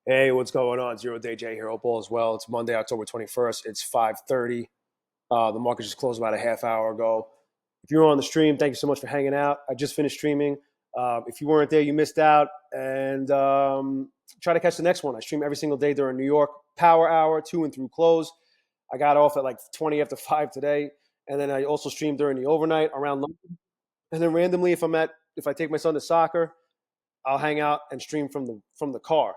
Hey, what's going on? Zero Day J here, Opal as well. It's Monday, October 21st. It's 5:30. The market just closed about a half hour ago. If you were on the stream, thank you so much for hanging out. I just finished streaming. If you weren't there, you missed out. And try to catch the next one. I stream every single day during New York Power Hour, to and through close. I got off at like 20 after 5 today. And then I also stream during the overnight around London. And then randomly, if I take my son to soccer, I'll hang out and stream from the car.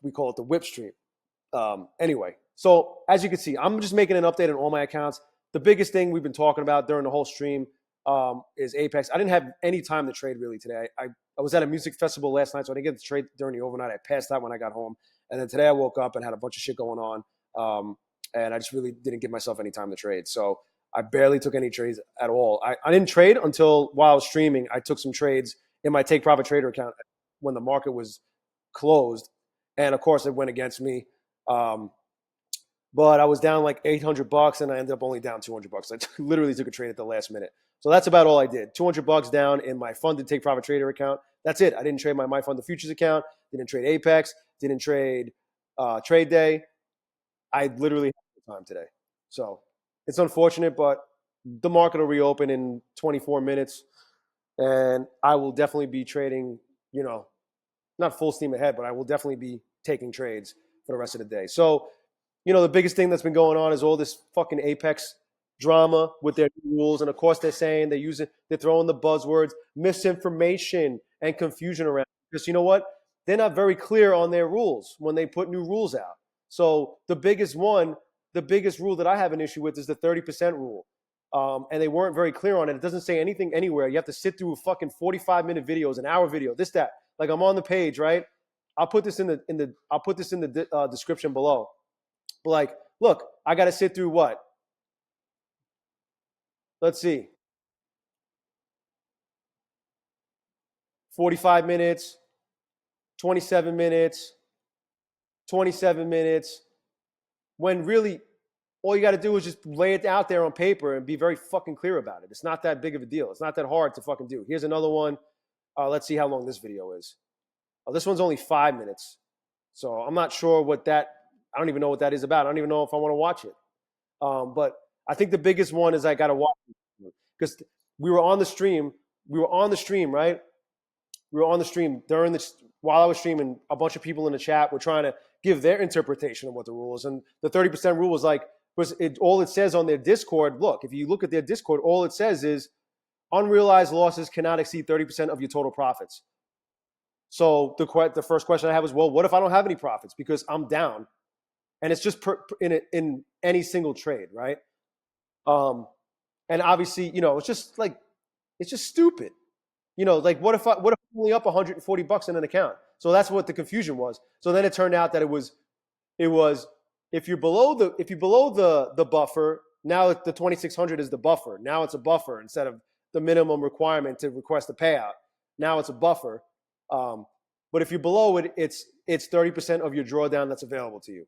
We call it the whip stream. Anyway, so as you can see, I'm just making an update on all my accounts. The biggest thing we've been talking about during the whole stream is Apex. I didn't have any time to trade really today. I was at a music festival last night, so I didn't get to trade during the overnight. I passed out when I got home. And then today I woke up and had a bunch of shit going on. And I just really didn't give myself any time to trade. So I barely took any trades at all. I didn't trade until while I was streaming. I took some trades in my Take Profit Trader account when the market was closed. And of course, it went against me. But I was down like $800 and I ended up only down $200. I literally took a trade at the last minute. So that's about all I did. $200 down in my funded Take Profit Trader account. That's it. I didn't trade my MyFundedFutures account. Didn't trade Apex. Didn't trade Trade Day. I literally had no time today. So it's unfortunate, but the market will reopen in 24 minutes. And I will definitely be trading, not full steam ahead, but I will definitely be taking trades for the rest of the day. So, the biggest thing that's been going on is all this fucking Apex drama with their rules. And of course, they're saying they're throwing the buzzwords, misinformation and confusion around. Because you know what? They're not very clear on their rules when they put new rules out. So the biggest rule that I have an issue with is the 30% rule. And they weren't very clear on it. It doesn't say anything anywhere. You have to sit through fucking 45-minute videos, an hour video, this, that. Like I'm on the page, right? I'll put this in the description below. But like, look, I got to sit through what? Let's see, 45 minutes, 27 minutes, 27 minutes. When really, all you got to do is just lay it out there on paper and be very fucking clear about it. It's not that big of a deal. It's not that hard to fucking do. Here's another one. Let's see how long this video is. This one's only 5 minutes. So I'm not sure I don't even know what that is about. I don't even know if I want to watch it. But I think the biggest one is I got to watch it because we were on the stream, right? We were on the stream while I was streaming. A bunch of people in the chat were trying to give their interpretation of what the rule is. And the 30% rule was like, all it says on their Discord, look, if you look at their Discord, all it says is unrealized losses cannot exceed 30% of your total profits. So the first question I have is, well, what if I don't have any profits because I'm down? And it's just in any single trade, right? And obviously, it's just stupid. Like what if I'm only up $140 in an account? So that's what the confusion was. So then it turned out that it was if you're below the buffer, now the 2600 is the buffer. Now it's a buffer instead of the minimum requirement to request a payout. Now it's a buffer. But if you're below it, it's 30% of your drawdown that's available to you.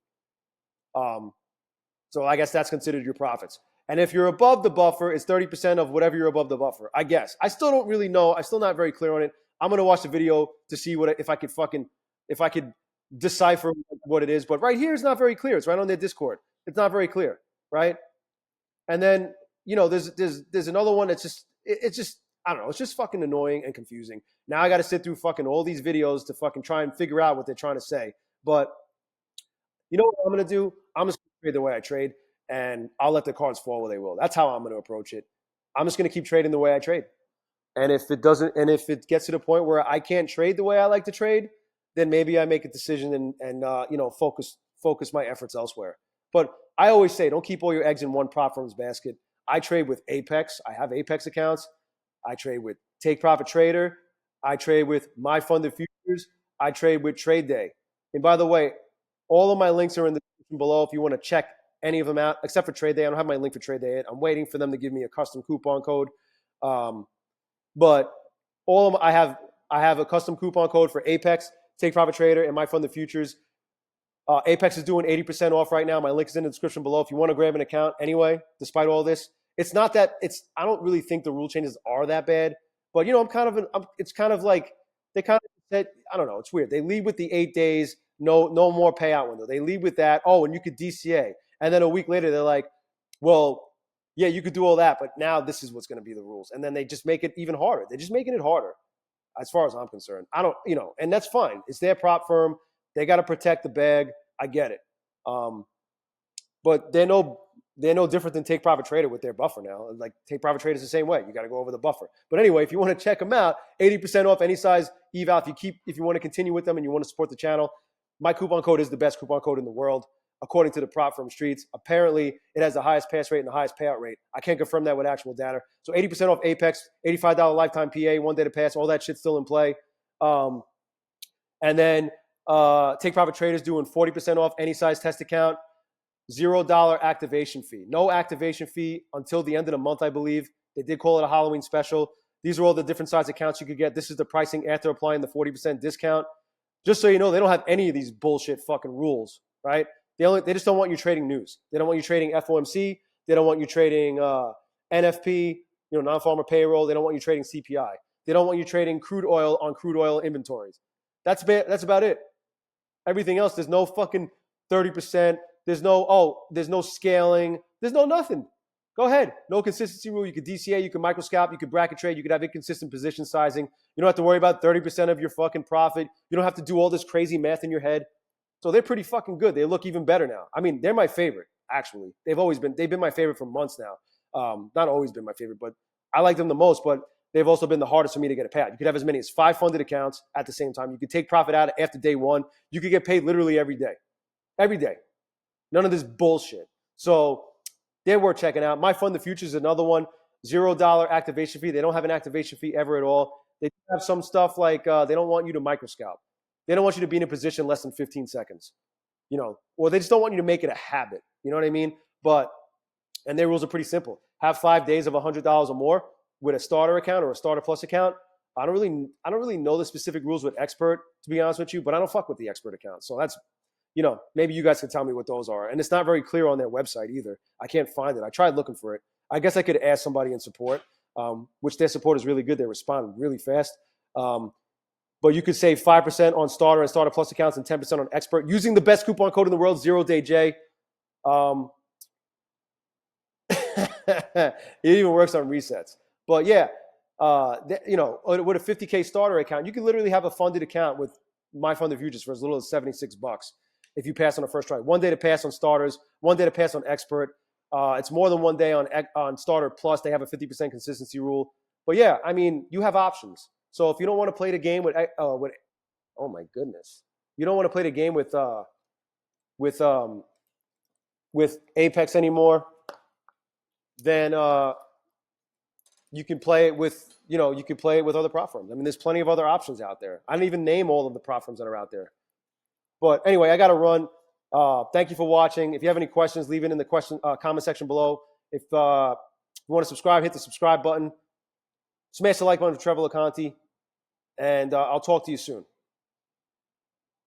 So I guess that's considered your profits. And if you're above the buffer, it's 30% of whatever you're above the buffer. I guess. I still don't really know. I'm still not very clear on it. I'm gonna watch the video to see if I could decipher what it is. But right here, it's not very clear. It's right on their Discord. It's not very clear, right? And then there's another one that's just I don't know. It's just fucking annoying and confusing. Now I got to sit through fucking all these videos to fucking try and figure out what they're trying to say. But you know what I'm going to do? I'm just going to trade the way I trade, and I'll let the cards fall where they will. That's how I'm going to approach it. I'm just going to keep trading the way I trade. And if it gets to the point where I can't trade the way I like to trade, then maybe I make a decision and focus my efforts elsewhere. But I always say, don't keep all your eggs in one prop firm's basket. I trade with Apex. I have Apex accounts. I trade with Take Profit Trader. I trade with MyFundedFutures. I trade with Trade Day. And by the way, all of my links are in the description below if you want to check any of them out, except for Trade Day. I don't have my link for Trade Day yet. I'm waiting for them to give me a custom coupon code. But all of them, I have a custom coupon code for Apex, Take Profit Trader, and MyFundedFutures. Apex is doing 80% off right now. My link is in the description below if you want to grab an account. Anyway, despite all this, it's not that I don't really think the rule changes are that bad. But it's kind of like they kind of said, I don't know, it's weird. They lead with the 8 days. no more payout window. They lead with that. Oh, and you could DCA. And then a week later, they're like, well, yeah, you could do all that, but now this is what's going to be the rules. And then they just make it even harder. They're just making it harder as far as I'm concerned. I don't, and that's fine. It's their prop firm. They got to protect the bag. I get it. But they're no different than Take Profit Trader with their buffer now. Like Take Profit Trader is the same way. You got to go over the buffer. But anyway, if you want to check them out, 80% off any size eval. If you want to continue with them and you want to support the channel, my coupon code is the best coupon code in the world, according to the prop firm Streets. Apparently, it has the highest pass rate and the highest payout rate. I can't confirm that with actual data. So 80% off Apex, $85 lifetime PA, 1 day to pass. All that shit's still in play. And then Take Profit Trader is doing 40% off any size test account. $0 activation fee. No activation fee until the end of the month, I believe. They did call it a Halloween special. These are all the different size accounts you could get. This is the pricing after applying the 40% discount. Just so you know, they don't have any of these bullshit fucking rules, right? They just don't want you trading news. They don't want you trading FOMC. They don't want you trading NFP, non-farmer payroll. They don't want you trading CPI. They don't want you trading crude oil on crude oil inventories. That's about it. Everything else, there's no fucking 30%. There's no scaling. There's no nothing. Go ahead. No consistency rule. You could DCA, you could microscalp, you could bracket trade, you could have inconsistent position sizing. You don't have to worry about 30% of your fucking profit. You don't have to do all this crazy math in your head. So they're pretty fucking good. They look even better now. I mean, they're my favorite, actually. They've been my favorite for months now. Not always been my favorite, but I like them the most, but they've also been the hardest for me to get a payout. You could have as many as 5 funded accounts at the same time. You could take profit out after day 1. You could get paid literally every day. Every day. None of this bullshit. So they're worth checking out. MyFundedFutures is another one. $0 activation fee. They don't have an activation fee ever at all. They have some stuff like they don't want you to microscalp. They don't want you to be in a position less than 15 seconds. Or they just don't want you to make it a habit. You know what I mean? And their rules are pretty simple. Have 5 days of $100 or more with a starter account or a starter plus account. I don't really know the specific rules with expert, to be honest with you, but I don't fuck with the expert account. So that's, maybe you guys can tell me what those are. And it's not very clear on their website either. I can't find it. I tried looking for it. I guess I could ask somebody in support, which their support is really good. They respond really fast. But you could save 5% on starter and starter plus accounts and 10% on expert using the best coupon code in the world, ZERODAYJay. It even works on resets. But yeah, with a 50K starter account, you can literally have a funded account with MyFundedFutures for as little as $76 if you pass on the first try. 1 day to pass on starters, 1 day to pass on expert. It's more than 1 day on starter plus. They have a 50% consistency rule. But yeah, I mean, you have options. So if you don't want to play the game with oh my goodness, you don't want to play the game with Apex anymore, then you can play it with other prop firms. I mean, there's plenty of other options out there. I didn't even name all of the prop firms that are out there. But anyway, I got to run. Thank you for watching. If you have any questions, leave it in the comment section below. If you want to subscribe, hit the subscribe button. Smash the like button for Trevor LeConte. And I'll talk to you soon.